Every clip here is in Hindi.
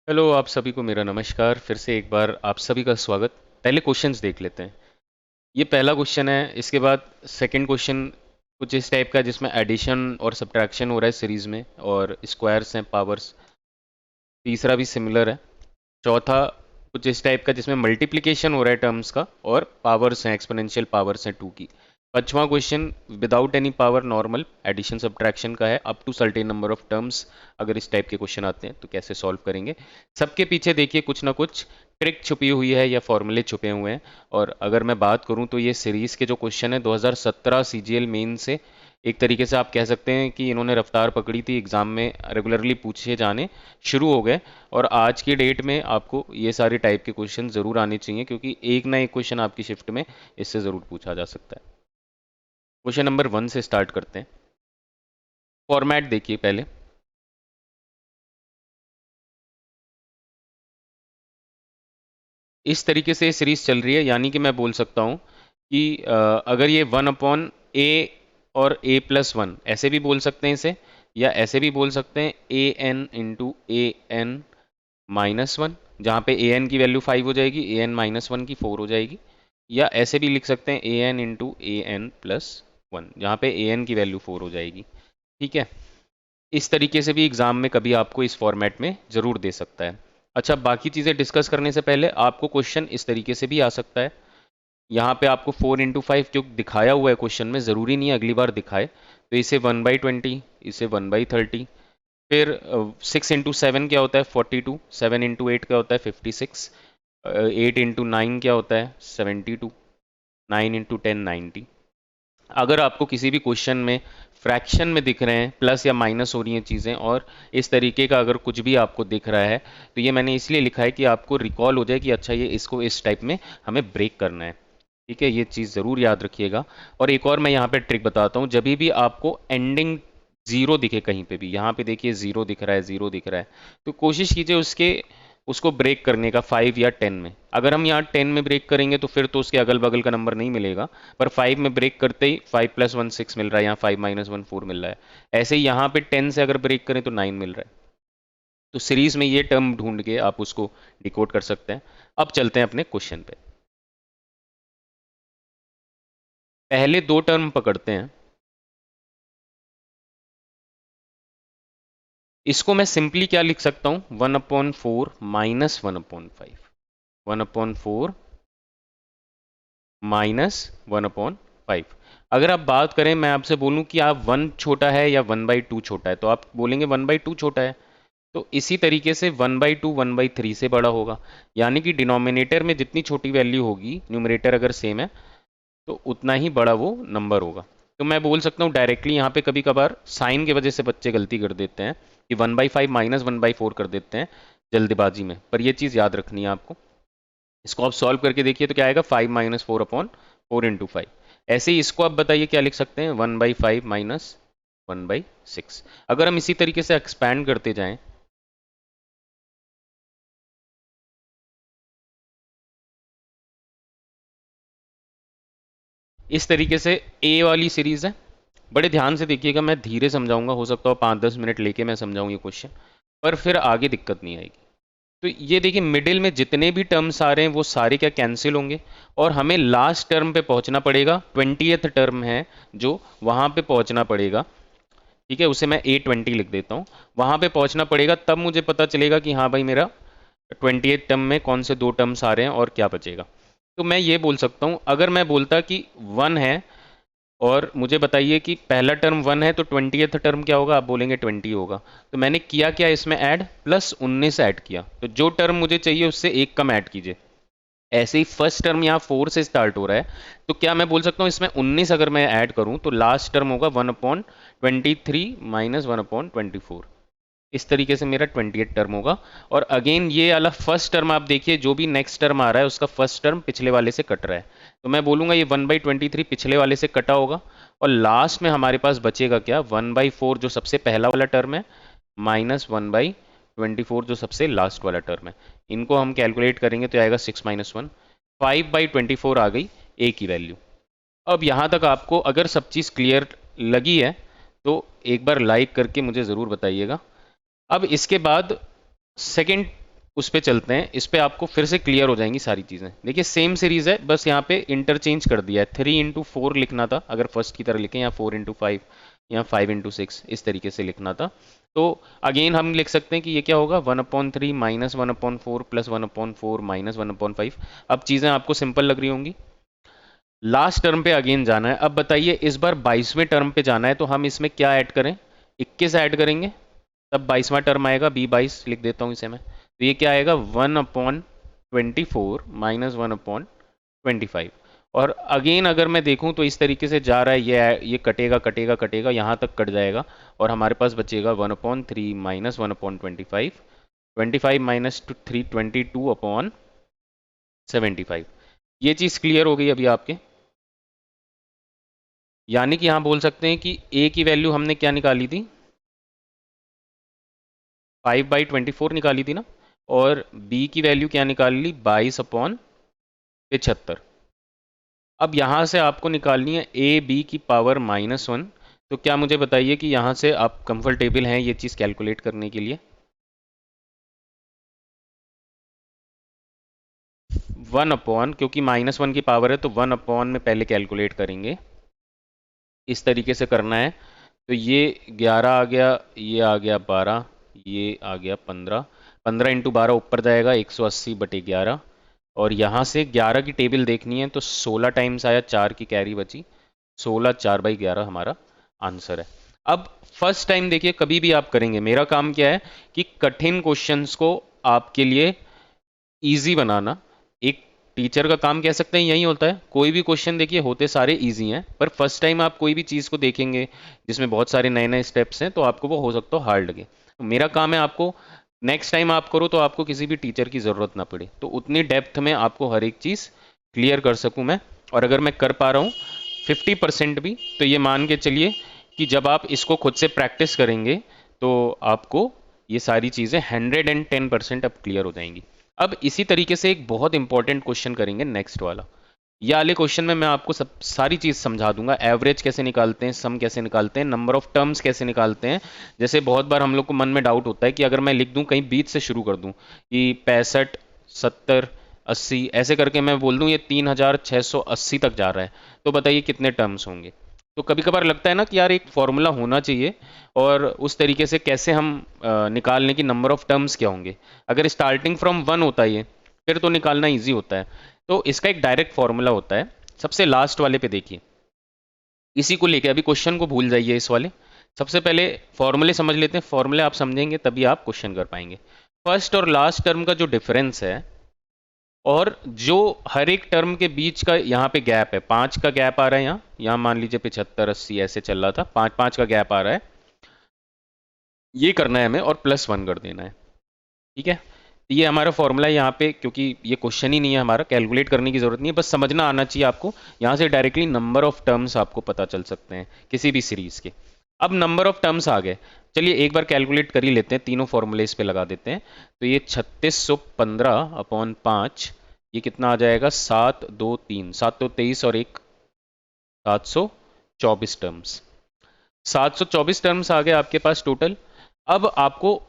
हेलो, आप सभी को मेरा नमस्कार। फिर से एक बार आप सभी का स्वागत। पहले क्वेश्चंस देख लेते हैं। ये पहला क्वेश्चन है। इसके बाद सेकंड क्वेश्चन कुछ इस टाइप का है जिसमें एडिशन और सब्ट्रैक्शन हो रहा है सीरीज में, और स्क्वायर्स हैं, पावर्स। तीसरा भी सिमिलर है। चौथा कुछ इस टाइप का जिसमें मल्टीप्लिकेशन हो रहा है टर्म्स का, और पावर्स हैं, एक्सपोनेंशियल पावर्स हैं 2 की। पांचवा question without any power normal addition subtraction का है, up to certain number of terms. अगर इस टाइप के क्वेश्चन आते हैं तो कैसे सॉल्व करेंगे। सबके पीछे देखिए कुछ ना कुछ ट्रिक छुपी हुई है या फॉर्मूले छुपे हुए हैं। और अगर मैं बात करूं तो ये सीरीज के जो क्वेश्चन है 2017 सीजीएल मेन से, एक तरीके से आप कह सकते हैं कि इन्होंने रफ्तार पकड़ी थी, एग्जाम में रेगुलरली पूछे जाने शुरू हो गए। और आज की डेट में आपको ये सारे टाइप के क्वेश्चन ज़रूर आने चाहिए, क्योंकि एक ना एक क्वेश्चन आपकी शिफ्ट में इससे ज़रूर पूछा जा सकता है। क्वेश्चन नंबर 1 से स्टार्ट करते हैं। फॉर्मेट देखिए पहले। इस तरीके से सीरीज चल रही है, यानी कि मैं बोल सकता हूँ कि अगर ये 1/a और a+1 ऐसे भी बोल सकते हैं इसे, या ऐसे भी बोल सकते हैं an × an−1, जहाँ पे an की वैल्यू 5 हो जाएगी, an−1 की 4 हो जाएगी। या ऐसे भी लिख सकते हैं an × an+1, जहाँ पे an की वैल्यू 4 हो जाएगी। ठीक है। इस तरीके से भी एग्जाम में कभी आपको इस फॉर्मेट में ज़रूर दे सकता है। अच्छा, बाकी चीज़ें डिस्कस करने से पहले आपको क्वेश्चन इस तरीके से भी आ सकता है। यहाँ पे आपको 4 × 5 जो दिखाया हुआ है क्वेश्चन में, ज़रूरी नहीं है अगली बार दिखाए, तो इसे 1/20, इसे 1/30। फिर 6 × 7 क्या होता है 42, 7 × 8 क्या होता है 56, 8 × 9 क्या होता है 72, 9 × 10 90। अगर आपको किसी भी क्वेश्चन में फ्रैक्शन में दिख रहे हैं, प्लस या माइनस हो रही हैं चीज़ें, और इस तरीके का अगर कुछ भी आपको दिख रहा है, तो ये मैंने इसलिए लिखा है कि आपको रिकॉल हो जाए कि अच्छा ये इसको इस टाइप में हमें ब्रेक करना है। ठीक है, ये चीज़ ज़रूर याद रखिएगा। और एक और मैं यहाँ पे ट्रिक बताता हूँ। जब भी आपको एंडिंग ज़ीरो दिखे कहीं पे भी, यहाँ पे देखिए ज़ीरो दिख रहा है, ज़ीरो दिख रहा है, तो कोशिश कीजिए उसके उसको ब्रेक करने का 5 या 10 में। अगर हम यहाँ 10 में ब्रेक करेंगे तो फिर तो उसके अगल बगल का नंबर नहीं मिलेगा, पर 5 में ब्रेक करते ही 5+1 6 मिल रहा है, यहाँ 5−1 4 मिल रहा है। ऐसे ही यहाँ पे 10 से अगर ब्रेक करें तो 9 मिल रहा है। तो सीरीज में ये टर्म ढूंढ के आप उसको डिकोड कर सकते हैं। अब चलते हैं अपने क्वेश्चन पे। पहले दो टर्म पकड़ते हैं। इसको मैं सिंपली क्या लिख सकता हूं, 1/4 -1/5, 1/4 -1/5। अगर आप बात करें, मैं आपसे बोलूं कि आप 1 छोटा है या 1/2 छोटा है, तो आप बोलेंगे 1/2 छोटा है। तो इसी तरीके से 1/2 1/3 से बड़ा होगा। यानी कि डिनोमिनेटर में जितनी छोटी वैल्यू होगी, न्यूमरेटर अगर सेम है, तो उतना ही बड़ा वो नंबर होगा। तो मैं बोल सकता हूँ डायरेक्टली, यहाँ पे कभी कभार साइन की वजह से बच्चे गलती कर देते हैं कि 1/5 -1/4 कर देते हैं जल्दबाजी में, पर ये चीज़ याद रखनी है आपको। इसको आप सॉल्व करके देखिए तो क्या आएगा, 5 - 4/4 × 5। ऐसे ही इसको आप बताइए क्या लिख सकते हैं, 1/5 -1/6। अगर हम इसी तरीके से एक्सपैंड करते जाएं, इस तरीके से ए वाली सीरीज है। बड़े ध्यान से देखिएगा, मैं धीरे समझाऊंगा, हो सकता हो 5-10 मिनट लेके मैं समझाऊं ये क्वेश्चन, पर फिर आगे दिक्कत नहीं आएगी। तो ये देखिए मिडिल में जितने भी टर्म्स आ रहे हैं वो सारे क्या कैंसिल होंगे, और हमें लास्ट टर्म पे पहुंचना पड़ेगा। 20th टर्म है जो, वहां पे पहुंचना पड़ेगा। ठीक है, उसे मैं A20 लिख देता हूँ। वहां पे पहुंचना पड़ेगा, तब मुझे पता चलेगा कि हाँ भाई मेरा 20th टर्म में कौन से दो टर्म्स आ रहे हैं और क्या बचेगा। तो मैं ये बोल सकता हूँ, अगर मैं बोलता कि 1 है, और मुझे बताइए कि पहला टर्म 1 है, तो 20th टर्म क्या होगा, आप बोलेंगे 20 होगा। तो मैंने किया क्या, इसमें ऐड +19 ऐड किया, तो जो टर्म मुझे चाहिए उससे एक कम ऐड कीजिए। ऐसे ही फर्स्ट टर्म यहाँ 4 से स्टार्ट हो रहा है, तो क्या मैं बोल सकता हूँ इसमें 19 अगर मैं ऐड करूँ तो लास्ट टर्म होगा 1/23 -1/24। इस तरीके से मेरा 20th टर्म होगा। और अगेन ये वाला फर्स्ट टर्म आप देखिए, जो भी नेक्स्ट टर्म आ रहा है उसका फर्स्ट टर्म पिछले वाले से कट रहा है, तो मैं बोलूंगा ये 1/23 पिछले वाले से कटा होगा। और लास्ट में हमारे पास बचेगा क्या, 1/4 जो सबसे पहला वाला टर्म है, -1/24 जो सबसे लास्ट वाला टर्म है। इनको हम कैलकुलेट करेंगे तो आएगा 6 - 1, 5/24 आ गई ए की वैल्यू। अब यहाँ तक आपको अगर सब चीज़ क्लियर लगी है तो एक बार लाइक करके मुझे ज़रूर बताइएगा। अब इसके बाद सेकंड उस पे चलते हैं, इस पे आपको फिर से क्लियर हो जाएंगी सारी चीज़ें। देखिए सेम सीरीज है, बस यहाँ पे इंटरचेंज कर दिया है। 3 into 4 लिखना था अगर फर्स्ट की तरह लिखें, या 4 into 5, या 5 into 6 इस तरीके से लिखना था। तो अगेन हम लिख सकते हैं कि ये क्या होगा, 1/3 माइनस 1/4 प्लस 1/4 माइनस 1/5। अब चीज़ें आपको सिंपल लग रही होंगी। लास्ट टर्म पे अगेन जाना है। अब बताइए इस बार 22वें टर्म पे जाना है, तो हम इसमें क्या ऐड करें, 21 ऐड करेंगे, तब 22वां टर्म आएगा। B22 लिख देता हूँ इसे मैं। तो ये क्या आएगा, 1/24 माइनस 1/25। और अगेन अगर मैं देखूं तो इस तरीके से जा रहा है, ये कटेगा कटेगा कटेगा, यहाँ तक कट जाएगा, और हमारे पास बचेगा 1/3 माइनस 1/25। 25 माइनस 3 22/75। ये चीज़ क्लियर हो गई अभी आपके। यानी कि यहाँ बोल सकते हैं कि ए की वैल्यू हमने क्या निकाली थी, 5/24 निकाली थी ना, और बी की वैल्यू क्या निकाल ली, 22/75। अब यहाँ से आपको निकालनी है ए बी की पावर -1। तो क्या मुझे बताइए कि यहाँ से आप कंफर्टेबल हैं ये चीज़ कैलकुलेट करने के लिए। 1/, क्योंकि -1 की पावर है तो 1/, में पहले कैलकुलेट करेंगे। इस तरीके से करना है। तो ये 11 आ गया, ये आ गया 12, ये आ गया 15। 15 × 12 ऊपर जाएगा 180/11। और यहाँ से 11 की टेबल देखनी है तो 16 टाइम्स आया, 4 की कैरी बची, 16, 4/11 हमारा आंसर है। अब फर्स्ट टाइम देखिए, कभी भी आप करेंगे, मेरा काम क्या है कि कठिन क्वेश्चंस को आपके लिए इजी बनाना। एक टीचर का काम कह सकते हैं यही होता है। कोई भी क्वेश्चन देखिए होते सारे इजी हैं, पर फर्स्ट टाइम आप कोई भी चीज़ को देखेंगे जिसमें बहुत सारे नए नए स्टेप्स हैं, तो आपको वो हो सकता है हार्ड लगे। तो मेरा काम है आपको नेक्स्ट टाइम आप करो तो आपको किसी भी टीचर की ज़रूरत ना पड़े, तो उतनी डेप्थ में आपको हर एक चीज़ क्लियर कर सकूं मैं। और अगर मैं कर पा रहा हूँ 50% भी, तो ये मान के चलिए कि जब आप इसको खुद से प्रैक्टिस करेंगे तो आपको ये सारी चीज़ें 110% अब क्लियर हो जाएंगी। अब इसी तरीके से एक बहुत इंपॉर्टेंट क्वेश्चन करेंगे नेक्स्ट वाला। ये वाले क्वेश्चन में मैं आपको सब सारी चीज़ समझा दूंगा। एवरेज कैसे निकालते हैं, सम कैसे निकालते हैं, नंबर ऑफ टर्म्स कैसे निकालते हैं। जैसे बहुत बार हम लोग को मन में डाउट होता है कि अगर मैं लिख दूं, कहीं बीच से शुरू कर दूं कि 65, 70, 80 ऐसे करके मैं बोल दूं ये 3680 तक जा रहा है, तो बताइए कितने टर्म्स होंगे। तो कभी कभार लगता है ना कि यार एक फॉर्मूला होना चाहिए, और उस तरीके से कैसे हम निकाल लें कि नंबर ऑफ टर्म्स क्या होंगे। अगर स्टार्टिंग फ्रॉम 1 होता है ये, फिर तो निकालना ईजी होता है। तो इसका एक डायरेक्ट फॉर्मूला होता है। सबसे लास्ट वाले पे देखिए, इसी को लेके अभी क्वेश्चन को भूल जाइए इस वाले। सबसे पहले फॉर्मूले समझ लेते हैं, फॉर्मूले आप समझेंगे तभी आप क्वेश्चन कर पाएंगे। फर्स्ट और लास्ट टर्म का जो डिफरेंस है, और जो हर एक टर्म के बीच का यहाँ पे गैप है, 5 का गैप आ रहा है, यहाँ यहाँ मान लीजिए 75, 80 ऐसे चल रहा था, 5 5 का गैप आ रहा है, ये करना है हमें और +1 कर देना है। ठीक है, ये हमारा फॉर्मूला है यहाँ पे, क्योंकि ये क्वेश्चन ही नहीं है हमारा, कैलकुलेट करने की जरूरत नहीं है, बस समझना आना चाहिए आपको। यहाँ से डायरेक्टली नंबर ऑफ टर्म्स आपको पता चल सकते हैं किसी भी सीरीज के। अब नंबर ऑफ टर्म्स आ गए, चलिए एक बार कैलकुलेट कर ही लेते हैं, तीनों फॉर्मूले इस पे लगा देते हैं। तो ये 3615/5, ये कितना आ जाएगा, 7 2 3, 7 तो 23 और एक 724 टर्म्स। 724 टर्म्स आ गए आपके पास टोटल। अब आपको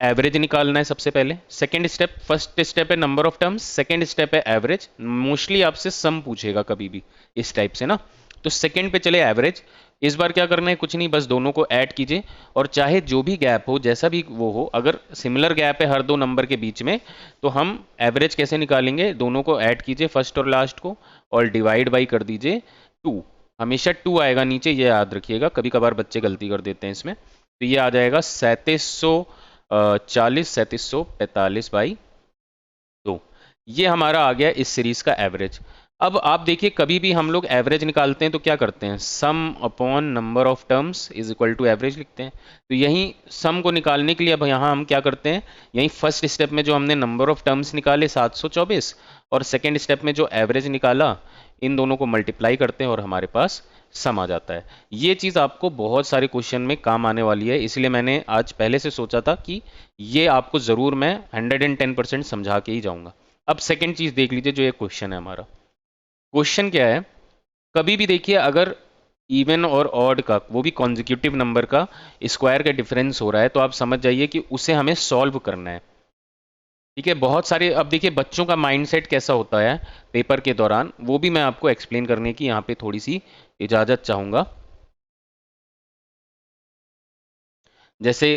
एवरेज निकालना है सबसे पहले। सेकंड स्टेप, फर्स्ट स्टेप है number of terms, second step है एवरेज। मोस्टली आपसे सम पूछेगा कभी भी इस टाइप से ना, तो सेकंड पे चले एवरेज। इस बार क्या करना है, कुछ नहीं, बस दोनों को ऐड कीजिए, और चाहे जो भी गैप हो, जैसा भी वो हो, अगर सिमिलर गैप है हर दो नंबर के बीच में, तो हम एवरेज कैसे निकालेंगे, दोनों को ऐड कीजिए फर्स्ट और लास्ट को, और डिवाइड बाई कर दीजिए 2। हमेशा 2 आएगा नीचे, ये याद रखिएगा, कभी कभार बच्चे गलती कर देते हैं इसमें। तो ये आ जाएगा 3740 3745/2। ये हमारा आ गया इस सीरीज का एवरेज। अब आप देखिए, कभी भी हम लोग एवरेज निकालते हैं तो क्या करते हैं, sum upon number of terms is equal to average लिखते हैं। तो यहीं सम को निकालने के लिए अब यहाँ हम क्या करते हैं, यहीं फर्स्ट स्टेप में जो हमने नंबर ऑफ टर्म्स निकाले 724, और सेकेंड स्टेप में जो एवरेज निकाला, इन दोनों को मल्टीप्लाई करते हैं और हमारे पास सम आ जाता है। ये चीज़ आपको बहुत सारे क्वेश्चन में काम आने वाली है, इसलिए मैंने आज पहले से सोचा था कि ये आपको ज़रूर मैं 110% समझा के ही जाऊंगा। अब सेकंड चीज़ देख लीजिए, जो ये क्वेश्चन है हमारा। क्वेश्चन क्या है, कभी भी देखिए अगर इवन और ऑड का, वो भी कॉन्जिक्यूटिव नंबर का स्क्वायर का डिफरेंस हो रहा है, तो आप समझ जाइए कि उसे हमें सॉल्व करना है। ठीक है, बहुत सारे, अब देखिए बच्चों का माइंडसेट कैसा होता है पेपर के दौरान, वो भी मैं आपको एक्सप्लेन करने की यहाँ पे थोड़ी सी इजाज़त चाहूँगा। जैसे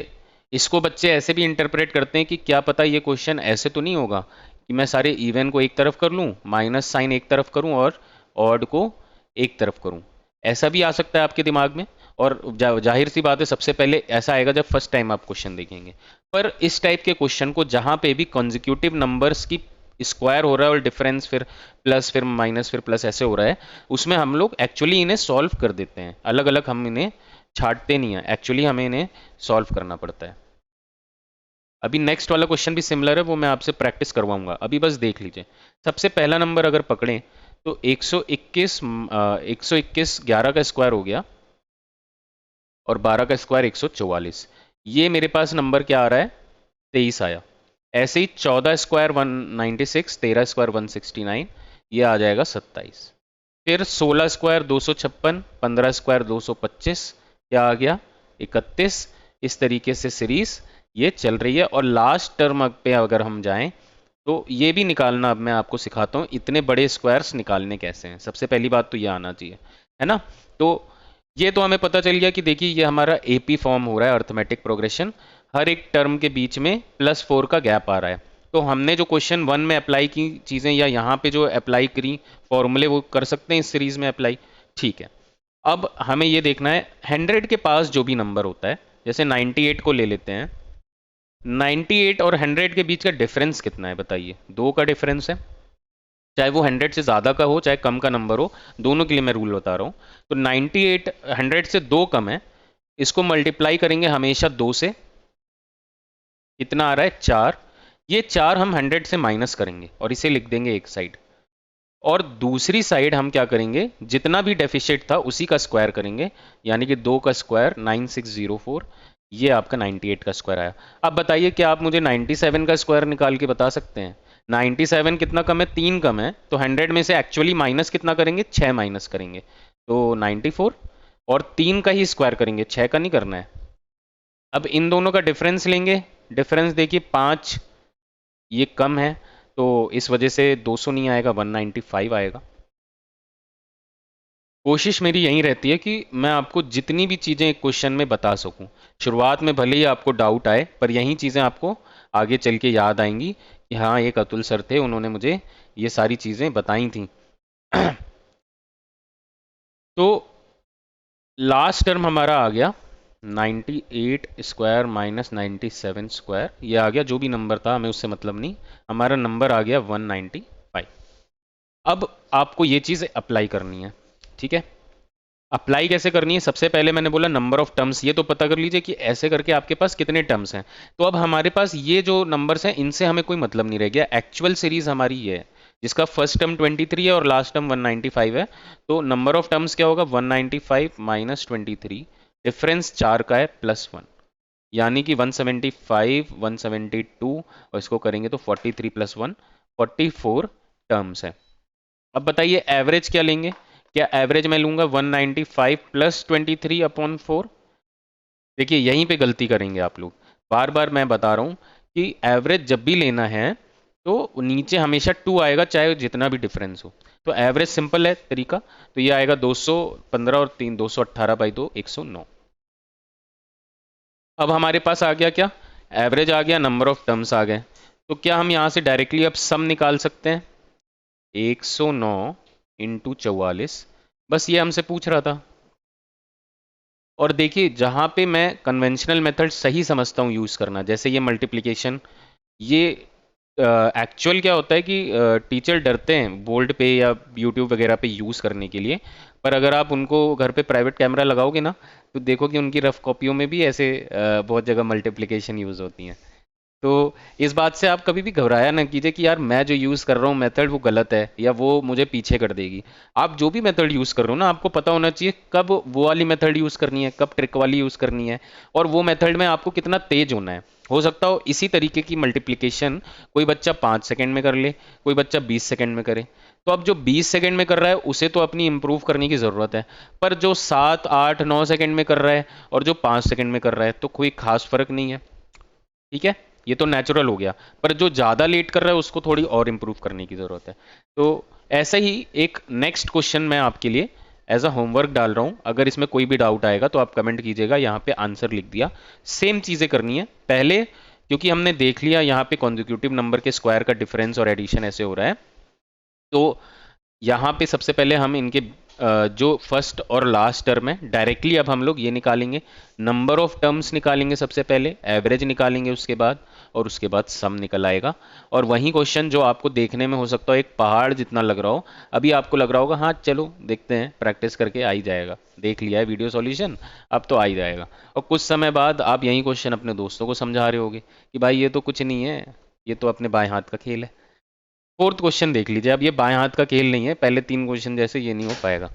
इसको बच्चे ऐसे भी इंटरप्रेट करते हैं कि क्या पता ये क्वेश्चन ऐसे तो नहीं होगा कि मैं सारे इवन को एक तरफ कर लूँ, माइनस साइन एक तरफ करूँ और ऑड को एक तरफ करूँ। ऐसा भी आ सकता है आपके दिमाग में, और जाहिर सी बात है सबसे पहले ऐसा आएगा जब फर्स्ट टाइम आप क्वेश्चन देखेंगे। पर इस टाइप के क्वेश्चन को जहाँ पे भी कॉन्जिक्यूटिव नंबर्स की स्क्वायर हो रहा है और डिफरेंस फिर प्लस फिर माइनस फिर प्लस ऐसे हो रहा है, उसमें हम लोग एक्चुअली इन्हें सॉल्व कर देते हैं, अलग अलग हम इन्हें छांटते नहीं है, एक्चुअली हमें इन्हें सॉल्व करना पड़ता है। अभी नेक्स्ट वाला क्वेश्चन भी सिमिलर है, वो मैं आपसे प्रैक्टिस करवाऊंगा, अभी बस देख लीजिए। सबसे पहला नंबर अगर पकड़ें तो 121, 121 11 का स्क्वायर हो गया और 12 का स्क्वायर 144। ये मेरे पास नंबर क्या आ रहा है, 23 आया। ऐसे ही 14 स्क्वायर 196, 13 स्क्वायर 169, ये आ जाएगा 27। फिर 16 स्क्वायर 256, 15 स्क्वायर 225, क्या आ गया 31। इस तरीके से सीरीज ये चल रही है। और लास्ट टर्म पे अगर हम जाएं तो ये भी निकालना अब मैं आपको सिखाता हूँ, इतने बड़े स्क्वायर्स निकालने कैसे हैं। सबसे पहली बात तो ये आना चाहिए, है ना। तो ये तो हमें पता चल गया कि देखिए ये हमारा एपी फॉर्म हो रहा है, अर्थमेटिक प्रोग्रेशन। हर एक टर्म के बीच में +4 का गैप आ रहा है। तो हमने जो क्वेश्चन 1 में अप्लाई की चीज़ें या यहाँ पे जो अप्लाई करी फॉर्मूले, वो कर सकते हैं इस सीरीज में अप्लाई। ठीक है, अब हमें ये देखना है 100 के पास जो भी नंबर होता है, जैसे 98 को ले लेते हैं। 98 और 100 के बीच का डिफरेंस कितना है बताइए, 2 का डिफरेंस है। चाहे वो 100 से ज़्यादा का हो चाहे कम का नंबर हो, दोनों के लिए मैं रूल बता रहा हूँ। तो 98 100 से 2 कम है, इसको मल्टीप्लाई करेंगे हमेशा 2 से, कितना आ रहा है 4। ये 4 हम 100 से माइनस करेंगे और इसे लिख देंगे एक साइड। और दूसरी साइड हम क्या करेंगे, जितना भी डेफिशिट था उसी का स्क्वायर करेंगे, यानी कि 2 का स्क्वायर 9604, ये आपका 98 का स्क्वायर आया। अब बताइए क्या आप मुझे 97 का स्क्वायर निकाल के बता सकते हैं। 97 कितना कम है, 3 कम है, तो 100 में से एक्चुअली माइनस कितना करेंगे, 6 माइनस करेंगे, तो 94। और 3 का ही स्क्वायर करेंगे, 6 का नहीं करना है। अब इन दोनों का डिफरेंस लेंगे, डिफरेंस देखिए 5, ये कम है, तो इस वजह से 200 नहीं आएगा, 195 आएगा। कोशिश मेरी यही रहती है कि मैं आपको जितनी भी चीज़ें एक क्वेश्चन में बता सकूं। शुरुआत में भले ही आपको डाउट आए, पर यही चीज़ें आपको आगे चल के याद आएंगी कि हाँ एक अतुल सर थे, उन्होंने मुझे ये सारी चीज़ें बताई थी। तो लास्ट टर्म हमारा आ गया 98 स्क्वायर माइनस 97 स्क्वायर, ये आ गया, जो भी नंबर था हमें उससे मतलब नहीं, हमारा नंबर आ गया 195। अब आपको ये चीज़ अप्लाई करनी है, ठीक है। अप्लाई कैसे करनी है, सबसे पहले मैंने बोला नंबर ऑफ टर्म्स, ये तो पता कर लीजिए कि ऐसे करके आपके पास कितने टर्म्स हैं। तो अब हमारे पास ये जो नंबर्स हैं इनसे हमें कोई मतलब नहीं रह गया, एक्चुअल सीरीज हमारी ये है जिसका फर्स्ट टर्म 23 है और लास्ट टर्म 195 है। तो नंबर ऑफ टर्म्स क्या होगा, 195 माइनस 23, डिफरेंस 4 का है +1, यानी कि 175 172, और इसको करेंगे तो 43 + 1 44 टर्म्स है। अब बताइए एवरेज क्या लेंगे, क्या एवरेज मैं लूंगा 195 + 23/4। देखिए यहीं पे गलती करेंगे आप लोग, बार बार मैं बता रहा हूं कि एवरेज जब भी लेना है तो नीचे हमेशा 2 आएगा, चाहे जितना भी डिफरेंस हो। तो एवरेज सिंपल है तरीका, तो ये आएगा 215 और 3 218/2 109। अब हमारे पास आ गया क्या, एवरेज आ गया, नंबर ऑफ टर्म्स आ गए। तो क्या हम यहाँ से डायरेक्टली अब सम निकाल सकते हैं, 109 × 44, बस ये हमसे पूछ रहा था। और देखिए जहाँ पे मैं कन्वेंशनल मेथड सही समझता हूँ यूज़ करना, जैसे ये मल्टीप्लिकेशन, ये एक्चुअल क्या होता है कि टीचर डरते हैं बोर्ड पे या यूट्यूब वगैरह पे यूज़ करने के लिए, पर अगर आप उनको घर पे प्राइवेट कैमरा लगाओगे ना तो देखो कि उनकी रफ कॉपियों में भी ऐसे बहुत जगह मल्टीप्लिकेशन यूज़ होती हैं। तो इस बात से आप कभी भी घबराया ना कीजिए कि यार मैं जो यूज़ कर रहा हूँ मेथड वो गलत है या वो मुझे पीछे कर देगी। आप जो भी मेथड यूज़ कर रहे हो ना, आपको पता होना चाहिए कब वो वाली मेथड यूज़ करनी है, कब ट्रिक वाली यूज़ करनी है, और वो मेथड में आपको कितना तेज होना है। हो सकता हो इसी तरीके की मल्टीप्लिकेशन कोई बच्चा 5 सेकेंड में कर ले, कोई बच्चा 20 सेकेंड में करे। तो अब जो 20 सेकेंड में कर रहा है उसे तो अपनी इंप्रूव करने की ज़रूरत है, पर जो 7 8 9 सेकेंड में कर रहा है और जो 5 सेकेंड में कर रहा है तो कोई खास फर्क नहीं है, ठीक है। ये तो नेचुरल हो गया, पर जो ज़्यादा लेट कर रहा है उसको थोड़ी और इम्प्रूव करने की ज़रूरत है। तो ऐसा ही एक नेक्स्ट क्वेश्चन मैं आपके लिए एज अ होमवर्क डाल रहा हूँ, अगर इसमें कोई भी डाउट आएगा तो आप कमेंट कीजिएगा। यहाँ पे आंसर लिख दिया, सेम चीज़ें करनी है पहले, क्योंकि हमने देख लिया यहाँ पे कॉन्जिक्यूटिव नंबर के स्क्वायर का डिफरेंस और एडिशन ऐसे हो रहा है। तो यहाँ पे सबसे पहले हम इनके जो फर्स्ट और लास्ट टर्म है डायरेक्टली अब हम लोग ये निकालेंगे, नंबर ऑफ टर्म्स निकालेंगे सबसे पहले, एवरेज निकालेंगे उसके बाद, और उसके बाद सम निकल आएगा। और वही क्वेश्चन जो आपको देखने में हो सकता हो एक पहाड़ जितना लग रहा हो, अभी आपको लग रहा होगा हाँ चलो देखते हैं प्रैक्टिस करके आ ही जाएगा, देख लिया है वीडियो सॉल्यूशन अब तो आ ही जाएगा। और कुछ समय बाद आप यही क्वेश्चन अपने दोस्तों को समझा रहे होगे कि भाई ये तो कुछ नहीं है, ये तो अपने बाएं हाथ का खेल है। फोर्थ क्वेश्चन देख लीजिए, अब ये बाएं हाथ का खेल नहीं है, पहले तीन क्वेश्चन जैसे ये नहीं हो पाएगा।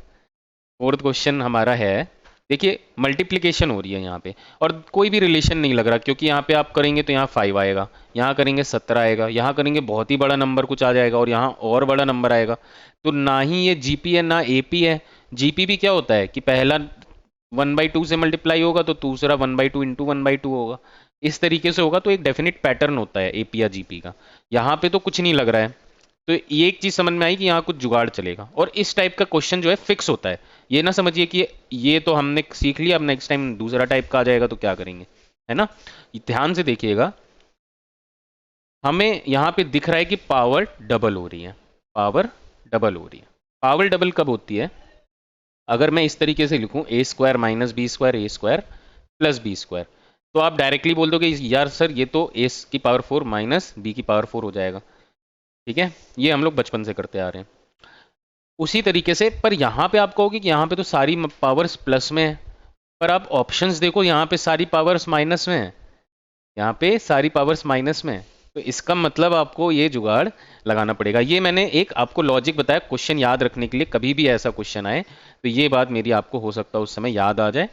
फोर्थ क्वेश्चन हमारा है, देखिए मल्टीप्लिकेशन हो रही है यहाँ पे और कोई भी रिलेशन नहीं लग रहा, क्योंकि यहाँ पे आप करेंगे तो यहाँ 5 आएगा, यहाँ करेंगे 17 आएगा, यहाँ करेंगे बहुत ही बड़ा नंबर कुछ आ जाएगा और यहाँ और बड़ा नंबर आएगा। तो ना ही ये जीपी है ना एपी है। जीपी भी क्या होता है कि पहला 1/2 से मल्टीप्लाई होगा तो दूसरा 1/2 इंटू 1/2 होगा, इस तरीके से होगा। तो एक डेफिनेट पैटर्न होता है एपी या जीपी का, यहाँ पे तो कुछ नहीं लग रहा है। तो ये एक चीज समझ में आई कि यहाँ कुछ जुगाड़ चलेगा, और इस टाइप का क्वेश्चन जो है फिक्स होता है। ये ना समझिए कि ये तो हमने सीख लिया, अब नेक्स्ट टाइम दूसरा टाइप का आ जाएगा तो क्या करेंगे, है ना। ध्यान से देखिएगा, हमें यहाँ पे दिख रहा है कि पावर डबल हो रही है, पावर डबल हो रही है। पावर डबल कब होती है, अगर मैं इस तरीके से लिखूं ए स्क्वायर माइनस बी स्क्वायर ए स्क्वायर प्लस बी स्क्वायर, तो आप डायरेक्टली बोल दोगे यार सर ये तो ए की पावर 4 माइनस बी की पावर 4 हो जाएगा, ठीक है। ये हम लोग बचपन से करते आ रहे हैं उसी तरीके से। पर यहाँ पे आप कहोगे कि यहाँ पे तो सारी पावर्स प्लस में है, पर आप ऑप्शंस देखो यहाँ पे सारी पावर्स माइनस में है, यहाँ पे सारी पावर्स माइनस में है। तो इसका मतलब आपको ये जुगाड़ लगाना पड़ेगा। ये मैंने एक आपको लॉजिक बताया क्वेश्चन याद रखने के लिए, कभी भी ऐसा क्वेश्चन आए तो ये बात मेरी आपको हो सकता है उस समय याद आ जाए।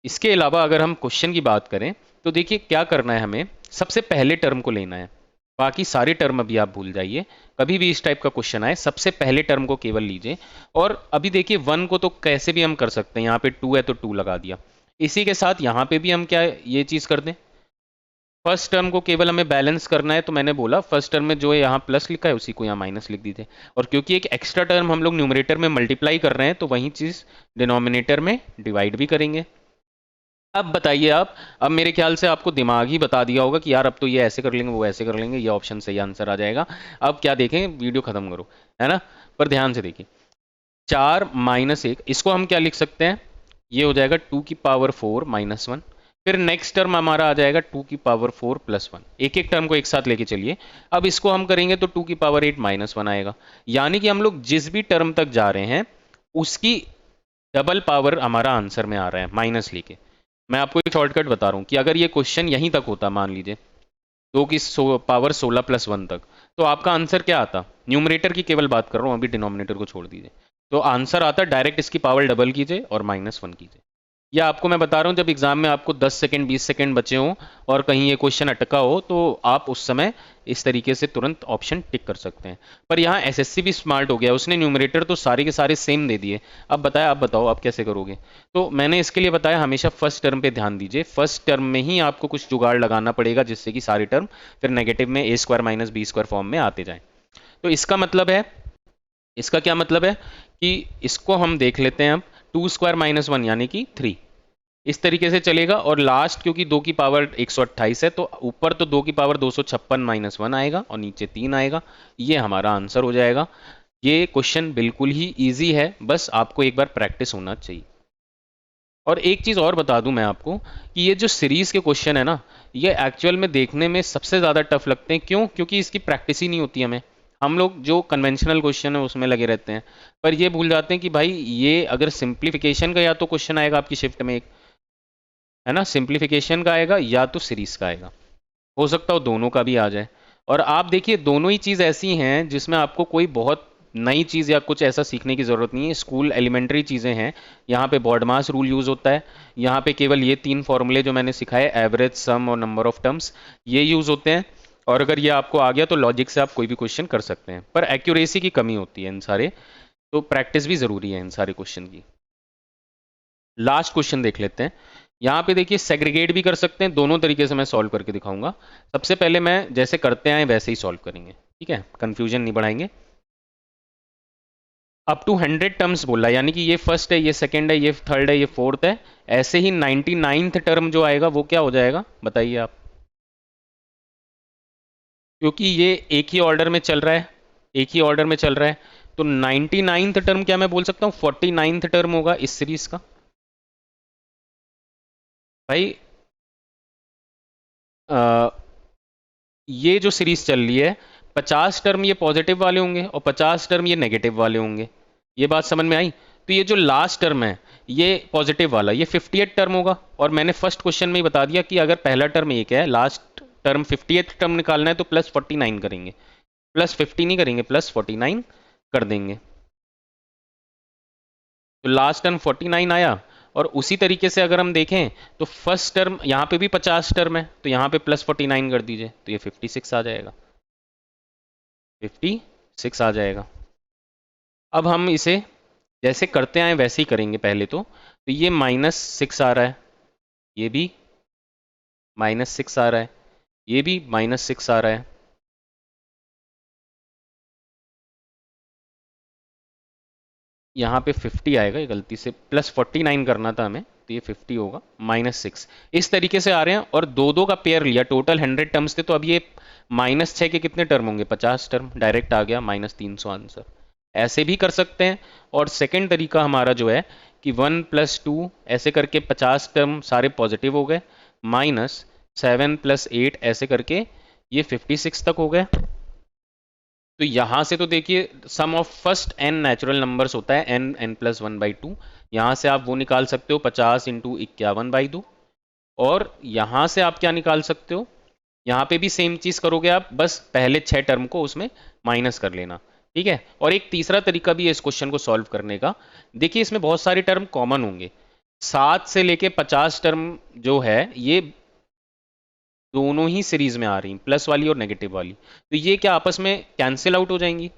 इसके अलावा अगर हम क्वेश्चन की बात करें तो देखिए क्या करना है, हमें सबसे पहले टर्म को लेना है, बाकी सारे टर्म अभी आप भूल जाइए। कभी भी इस टाइप का क्वेश्चन आए सबसे पहले टर्म को केवल लीजिए। और अभी देखिए 1 को तो कैसे भी हम कर सकते हैं, यहाँ पे 2 है तो 2 लगा दिया। इसी के साथ यहाँ पे भी हम क्या ये चीज कर दें, फर्स्ट टर्म को केवल हमें बैलेंस करना है, तो मैंने बोला फर्स्ट टर्म में जो है यहाँ प्लस लिखा है उसी को यहाँ माइनस लिख दीजिए। और क्योंकि एक एक्स्ट्रा टर्म हम लोग न्यूमरेटर में मल्टीप्लाई कर रहे हैं तो वही चीज डिनोमिनेटर में डिवाइड भी करेंगे। अब बताइए आप, अब मेरे ख्याल से आपको दिमाग ही बता दिया होगा कि यार अब तो ये ऐसे कर लेंगे वो ऐसे कर लेंगे, ये ऑप्शन सही आंसर आ जाएगा। अब क्या देखें, वीडियो खत्म करो, है ना। पर ध्यान से देखिए, 4 माइनस 1 इसको हम क्या लिख सकते हैं, ये हो जाएगा 2 की पावर 4 माइनस 1। फिर नेक्स्ट टर्म हमारा आ जाएगा 2 की पावर 4 प्लस 1। एक एक टर्म को एक साथ लेके चलिए। अब इसको हम करेंगे तो 2 की पावर 8 माइनस 1 आएगा। यानी कि हम लोग जिस भी टर्म तक जा रहे हैं उसकी डबल पावर हमारा आंसर में आ रहा है माइनस लेके। मैं आपको एक शॉर्टकट बता रहा हूँ कि अगर ये क्वेश्चन यहीं तक होता, मान लीजिए 2 की पावर 16 प्लस 1 तक, तो आपका आंसर क्या आता, न्यूमरेटर की केवल बात कर रहा हूँ, अभी डिनोमिनेटर को छोड़ दीजिए, तो आंसर आता डायरेक्ट इसकी पावर डबल कीजिए और माइनस 1 कीजिए। या आपको मैं बता रहा हूँ जब एग्जाम में आपको 10 सेकंड 20 सेकंड बचे हों और कहीं ये क्वेश्चन अटका हो, तो आप उस समय इस तरीके से तुरंत ऑप्शन टिक कर सकते हैं। पर यहाँ एसएससी भी स्मार्ट हो गया, उसने न्यूमरेटर तो सारे के सारे सेम दे दिए। अब बताया, आप बताओ आप कैसे करोगे। तो मैंने इसके लिए बताया हमेशा फर्स्ट टर्म पे ध्यान दीजिए, फर्स्ट टर्म में ही आपको कुछ जुगाड़ लगाना पड़ेगा जिससे कि सारे टर्म फिर नेगेटिव में a square minus b square form में आते जाएं। तो इसका मतलब है, इसका क्या मतलब है कि इसको हम देख लेते हैं अब, 2 स्क्वायर माइनस 1 यानी कि 3, इस तरीके से चलेगा। और लास्ट क्योंकि 2 की पावर 128 है तो ऊपर तो 2 की पावर 256 माइनस 1 आएगा और नीचे 3 आएगा, ये हमारा आंसर हो जाएगा। ये क्वेश्चन बिल्कुल ही इजी है, बस आपको एक बार प्रैक्टिस होना चाहिए। और एक चीज़ और बता दूं मैं आपको कि ये जो सीरीज के क्वेश्चन है ना, ये एक्चुअल में देखने में सबसे ज़्यादा टफ लगते हैं। क्यों? क्योंकि इसकी प्रैक्टिस ही नहीं होती हमें। हम लोग जो कन्वेंशनल क्वेश्चन है उसमें लगे रहते हैं, पर ये भूल जाते हैं कि भाई ये अगर सिंप्लीफिकेशन का या तो क्वेश्चन आएगा आपकी शिफ्ट में एक, है ना, सिंप्लीफिकेशन का आएगा या तो सीरीज का आएगा, हो सकता हो दोनों का भी आ जाए। और आप देखिए दोनों ही चीज़ ऐसी हैं जिसमें आपको कोई बहुत नई चीज़ या कुछ ऐसा सीखने की ज़रूरत नहीं है, स्कूल एलिमेंट्री चीज़ें हैं। यहाँ पे बॉड मास रूल यूज़ होता है, यहाँ पे केवल ये 3 फॉर्मूले जो मैंने सिखाए, एवरेज, सम और नंबर ऑफ टर्म्स, ये यूज़ होते हैं। और अगर ये आपको आ गया तो लॉजिक से आप कोई भी क्वेश्चन कर सकते हैं, पर एक्यूरेसी की कमी होती है इन सारे, तो प्रैक्टिस भी ज़रूरी है इन सारे क्वेश्चन की। लास्ट क्वेश्चन देख लेते हैं। यहाँ पे देखिए सेग्रीगेट भी कर सकते हैं, दोनों तरीके से मैं सॉल्व करके दिखाऊंगा। सबसे पहले मैं जैसे करते आए वैसे ही सॉल्व करेंगे, ठीक है, कंफ्यूजन नहीं बढ़ाएंगे। अप टू 100 टर्म्स बोला, यानी कि ये फर्स्ट है, ये सेकंड है, ये थर्ड है, ये फोर्थ है। ऐसे ही 99th टर्म जो आएगा वो क्या हो जाएगा बताइए आप, क्योंकि ये एक ही ऑर्डर में चल रहा है, एक ही ऑर्डर में चल रहा है, तो 99th टर्म क्या मैं बोल सकता हूँ 49th टर्म होगा इस सीरीज का। भाई आ, ये जो सीरीज चल रही है 50 टर्म ये पॉजिटिव वाले होंगे और 50 टर्म ये नेगेटिव वाले होंगे। ये बात समझ में आई? तो ये जो लास्ट टर्म है ये पॉजिटिव वाला, ये 58 टर्म होगा। और मैंने फर्स्ट क्वेश्चन में ही बता दिया कि अगर पहला टर्म एक है, लास्ट टर्म 58 टर्म निकालना है तो +49 करेंगे, +50 नहीं करेंगे, +49 कर देंगे। तो लास्ट टर्म 49 आया। और उसी तरीके से अगर हम देखें तो फर्स्ट टर्म यहाँ पे भी 50 टर्म है, तो यहाँ पे +49 कर दीजिए तो ये 56 आ जाएगा, 56 आ जाएगा। अब हम इसे जैसे करते आए वैसे ही करेंगे पहले तो ये -6 आ रहा है, ये भी -6 आ रहा है, ये भी -6 आ रहा है। यहाँ पे 50 आएगा, ये गलती से +49 करना था हमें, तो ये 50 होगा, -6 इस तरीके से आ रहे हैं। और दो दो का पेयर लिया, टोटल 100 टर्म्स थे, तो अब ये -6 के कितने टर्म होंगे 50 टर्म, डायरेक्ट आ गया -300 आंसर। ऐसे भी कर सकते हैं। और सेकंड तरीका हमारा जो है कि 1 + 2 ऐसे करके 50 टर्म सारे पॉजिटिव हो गए, -7 + 8 ऐसे करके ये 56 तक हो गए। तो यहां से तो देखिए sum of first n natural numbers होता है n+1/2, यहां से आप वो निकाल सकते हो 50 × 51/2। और यहां से आप क्या निकाल सकते हो, यहाँ पे भी सेम चीज करोगे आप, बस पहले 6 टर्म को उसमें माइनस कर लेना, ठीक है। और एक तीसरा तरीका भी है इस क्वेश्चन को सॉल्व करने का। देखिए इसमें बहुत सारे टर्म कॉमन होंगे, 7 से लेके 50 टर्म जो है ये दोनों ही सीरीज में आ रही, प्लस वाली और नेगेटिव वाली, तो ये क्या आपस में कैंसिल आउट हो जाएंगी,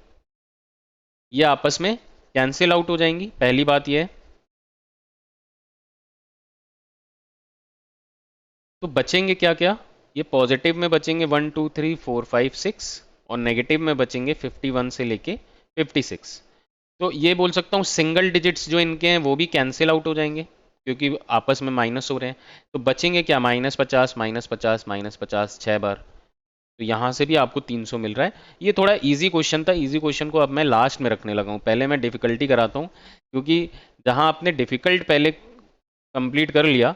ये आपस में कैंसिल आउट हो जाएंगी, पहली बात ये है। तो बचेंगे क्या क्या, ये पॉजिटिव में बचेंगे 1 2 3 4 5 6, और नेगेटिव में बचेंगे 51 से लेके 56। तो ये बोल सकता हूँ सिंगल डिजिट्स जो इनके हैं वो भी कैंसिल आउट हो जाएंगे, क्योंकि आपस में माइनस हो रहे हैं। तो बचेंगे क्या, -50 -50 -50 6 बार। तो यहाँ से भी आपको 300 मिल रहा है। ये थोड़ा इजी क्वेश्चन था, इजी क्वेश्चन को अब मैं लास्ट में रखने लगा हूँ, पहले मैं डिफिकल्टी कराता हूँ, क्योंकि जहाँ आपने डिफिकल्ट पहले कंप्लीट कर लिया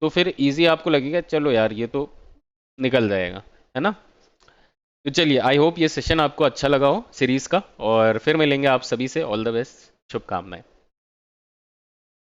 तो फिर इजी आपको लगेगा चलो यार ये तो निकल जाएगा, है ना। तो चलिए, आई होप ये सेशन आपको अच्छा लगा हो सीरीज का, और फिर मिलेंगे आप सभी से, ऑल द बेस्ट, शुभकामनाएं।